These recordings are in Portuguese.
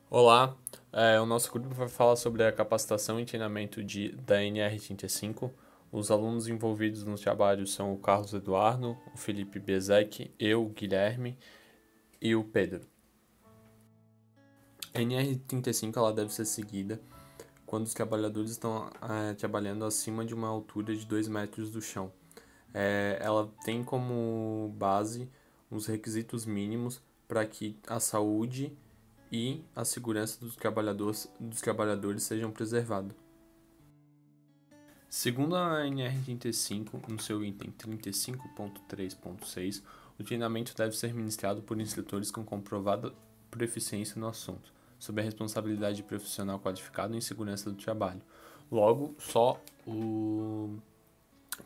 Olá, o nosso grupo vai falar sobre a capacitação e treinamento da NR35. Os alunos envolvidos nos trabalhos são o Carlos Eduardo, o Felipe Bezek, eu, o Guilherme e o Pedro. A NR35 ela deve ser seguida quando os trabalhadores estão trabalhando acima de uma altura de 2 metros do chão. Ela tem como base os requisitos mínimos para que a saúde e a segurança dos trabalhadores sejam preservados. Segundo a NR35, no seu item 35.3.6, o treinamento deve ser ministrado por instrutores com comprovada proficiência no assunto, sob a responsabilidade profissional qualificado em segurança do trabalho. Logo, só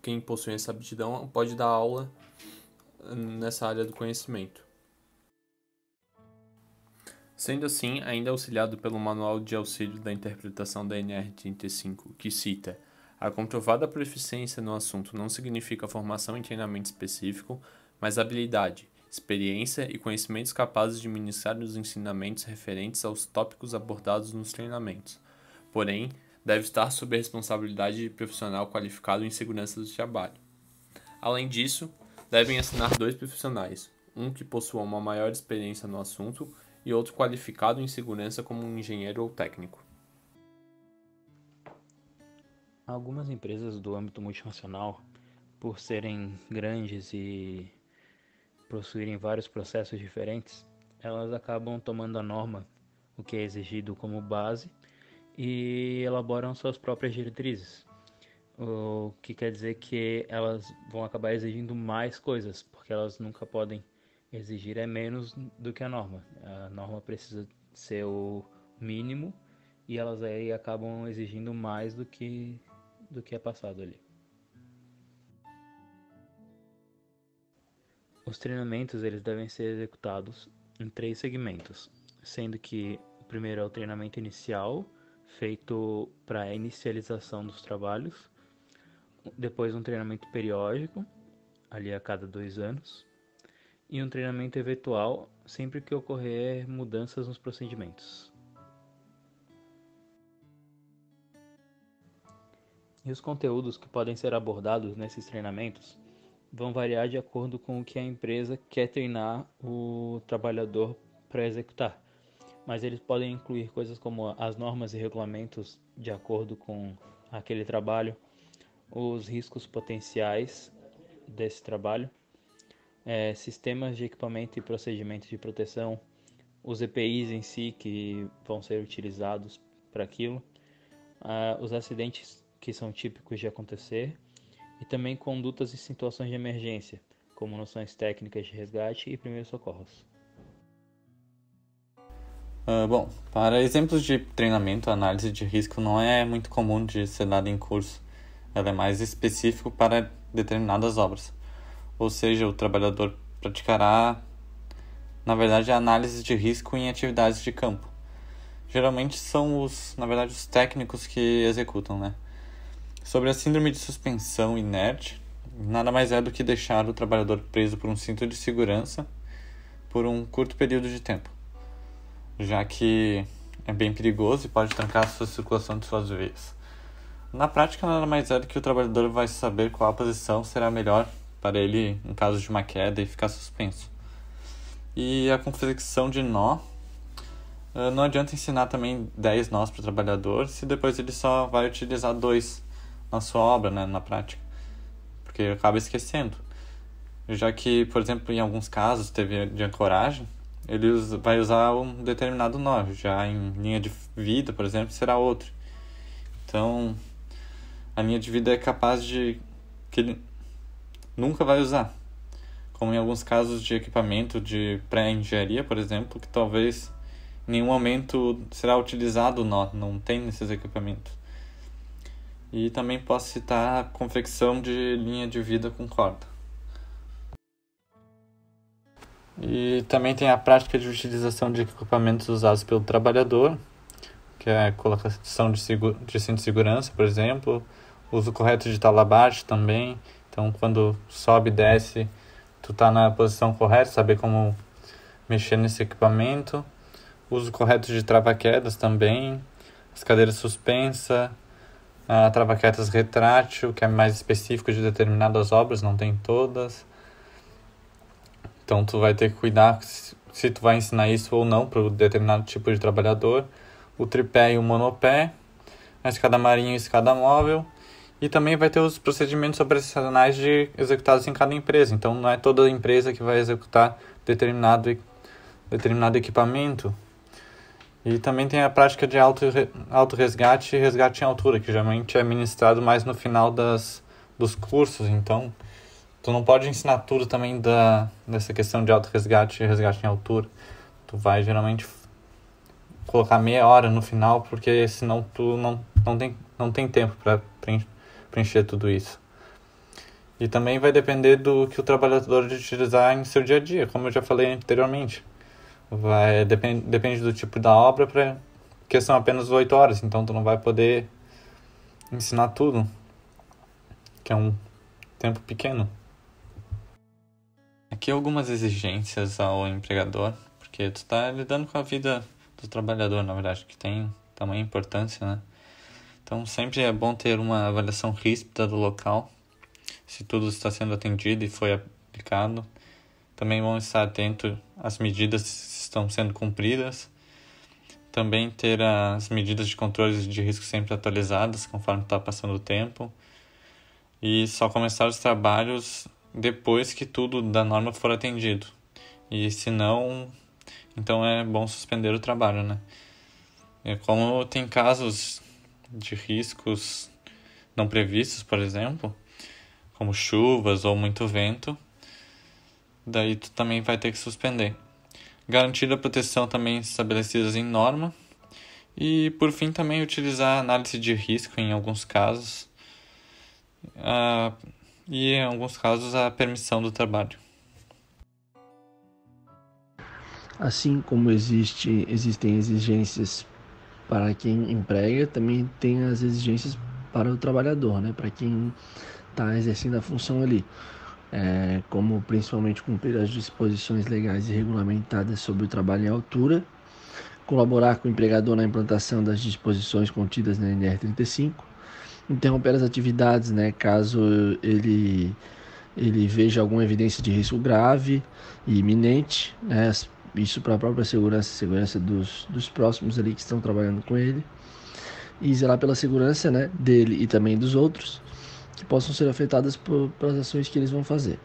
quem possui essa aptidão pode dar aula nessa área do conhecimento. Sendo assim, ainda auxiliado pelo Manual de Auxílio da Interpretação da NR35, que cita: a comprovada proficiência no assunto não significa formação em treinamento específico, mas habilidade, experiência e conhecimentos capazes de ministrar os ensinamentos referentes aos tópicos abordados nos treinamentos. Porém, deve estar sob a responsabilidade de profissional qualificado em segurança do trabalho. Além disso, devem assinar 2 profissionais, um que possua uma maior experiência no assunto e outro qualificado em segurança como um engenheiro ou técnico. Algumas empresas do âmbito multinacional, por serem grandes e possuírem vários processos diferentes, elas acabam tomando a norma, o que é exigido como base, e elaboram suas próprias diretrizes. O que quer dizer que elas vão acabar exigindo mais coisas, porque elas nunca podem exigir menos do que a norma. A norma precisa ser o mínimo e elas aí acabam exigindo mais do que é passado ali. Os treinamentos eles devem ser executados em 3 segmentos, sendo que o primeiro é o treinamento inicial, feito para a inicialização dos trabalhos, depois um treinamento periódico, ali a cada 2 anos, e um treinamento eventual sempre que ocorrer mudanças nos procedimentos. E os conteúdos que podem ser abordados nesses treinamentos vão variar de acordo com o que a empresa quer treinar o trabalhador para executar. Mas eles podem incluir coisas como as normas e regulamentos de acordo com aquele trabalho, os riscos potenciais desse trabalho, sistemas de equipamento e procedimentos de proteção, os EPIs em si que vão ser utilizados para aquilo, os acidentes que são típicos de acontecer e também condutas em situações de emergência, como noções técnicas de resgate e primeiros socorros. Bom, para exemplos de treinamento, a análise de risco não é muito comum de ser dada em curso. Ela é mais específico para determinadas obras. Ou seja, o trabalhador praticará, na verdade, a análise de risco em atividades de campo. Geralmente são os técnicos que executam, né? Sobre a síndrome de suspensão inerte, nada mais é do que deixar o trabalhador preso por um cinto de segurança por um curto período de tempo, já que é bem perigoso e pode trancar a sua circulação de suas veias. Na prática, nada mais é do que o trabalhador vai saber qual a posição será melhor para ele em caso de uma queda e ficar suspenso. E a confecção de nó, não adianta ensinar também 10 nós para o trabalhador se depois ele só vai utilizar 2 na sua obra, né, na prática, porque ele acaba esquecendo. Já que, por exemplo, em alguns casos teve de ancoragem, ele vai usar um determinado nó, já em linha de vida, por exemplo, será outro. Então, a linha de vida é capaz de que ele nunca vai usar, como em alguns casos de equipamento de pré-engenharia, por exemplo, que talvez em nenhum momento será utilizado o nó, não tem nesses equipamentos. E também posso citar a confecção de linha de vida com corda. E também tem a prática de utilização de equipamentos usados pelo trabalhador, que é a colocação de cinto de segurança, por exemplo, uso correto de talabarte também. Então, quando sobe e desce, tu tá na posição correta, saber como mexer nesse equipamento. uso correto de trava-quedas também, as cadeiras suspensas, a trava-quedas retrátil, que é mais específico de determinadas obras, não tem todas. Então tu vai ter que cuidar se tu vai ensinar isso ou não para um determinado tipo de trabalhador. O tripé e o monopé, a escada marinha e a escada móvel. E também vai ter os procedimentos operacionais executados em cada empresa. Então não é toda empresa que vai executar determinado equipamento. E também tem a prática de auto-resgate e resgate em altura, que geralmente é ministrado mais no final dos cursos. Então, tu não pode ensinar tudo também dessa questão de auto-resgate e resgate em altura. Tu vai geralmente colocar meia hora no final, porque senão tu não tem tempo para preencher tudo isso. E também vai depender do que o trabalhador utilizar em seu dia a dia, como eu já falei anteriormente. Depende do tipo da obra, porque são apenas 8 horas, então tu não vai poder ensinar tudo, que é um tempo pequeno. Aqui algumas exigências ao empregador, porque tu está lidando com a vida do trabalhador, na verdade, que tem tamanha importância, né? Então sempre é bom ter uma avaliação ríspida do local, se tudo está sendo atendido e foi aplicado. Também é bom estar atento às medidas que estão sendo cumpridas. Também ter as medidas de controle de risco sempre atualizadas conforme está passando o tempo. E só começar os trabalhos depois que tudo da norma for atendido. E se não, então é bom suspender o trabalho, né? Como tem casos de riscos não previstos, por exemplo, como chuvas ou muito vento, daí tu também vai ter que suspender. Garantir a proteção também estabelecidas em norma. E, por fim, também utilizar análise de risco em alguns casos. E, em alguns casos, a permissão do trabalho. Assim como existem exigências para quem emprega, também tem as exigências para o trabalhador, né? Para quem está exercendo a função ali. Como principalmente cumprir as disposições legais e regulamentadas sobre o trabalho em altura, colaborar com o empregador na implantação das disposições contidas na NR 35, interromper as atividades, né, caso ele veja alguma evidência de risco grave e iminente, né, isso para a própria segurança dos próximos ali que estão trabalhando com ele, e zelar pela segurança, né, dele e também dos outros, que possam ser afetadas pelas ações que eles vão fazer.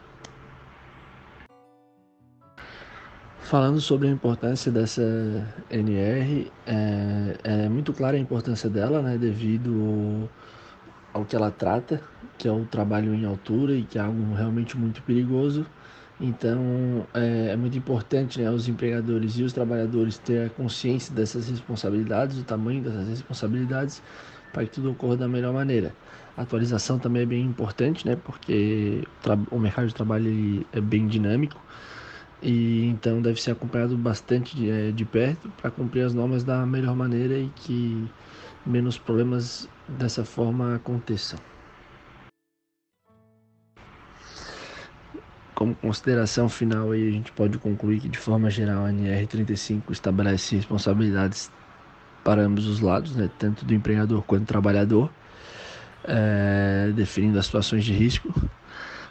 Falando sobre a importância dessa NR, é muito clara a importância dela, né, devido ao que ela trata, que é o trabalho em altura e que é algo realmente muito perigoso. Então, é muito importante, né, os empregadores e os trabalhadores ter a consciência dessas responsabilidades, o tamanho dessas responsabilidades, para que tudo ocorra da melhor maneira. A atualização também é bem importante, né, porque o mercado de trabalho é bem dinâmico e então deve ser acompanhado bastante de perto para cumprir as normas da melhor maneira e que menos problemas dessa forma aconteçam. Como consideração final, aí, a gente pode concluir que, de forma geral, a NR35 estabelece responsabilidades para ambos os lados, né, tanto do empregador quanto do trabalhador, definindo as situações de risco.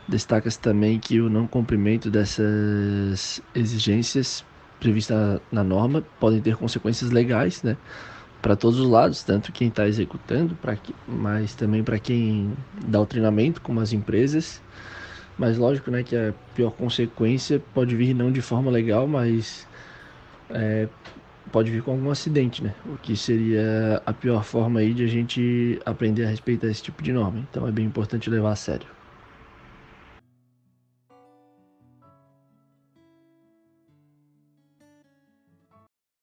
Destaca-se também que o não cumprimento dessas exigências previstas na norma podem ter consequências legais, né, para todos os lados, tanto quem está executando, mas também para quem dá o treinamento, como as empresas. Mas lógico, né, que a pior consequência pode vir não de forma legal, mas pode vir com algum acidente, né? O que seria a pior forma aí de a gente aprender a respeitar esse tipo de norma. Então é bem importante levar a sério.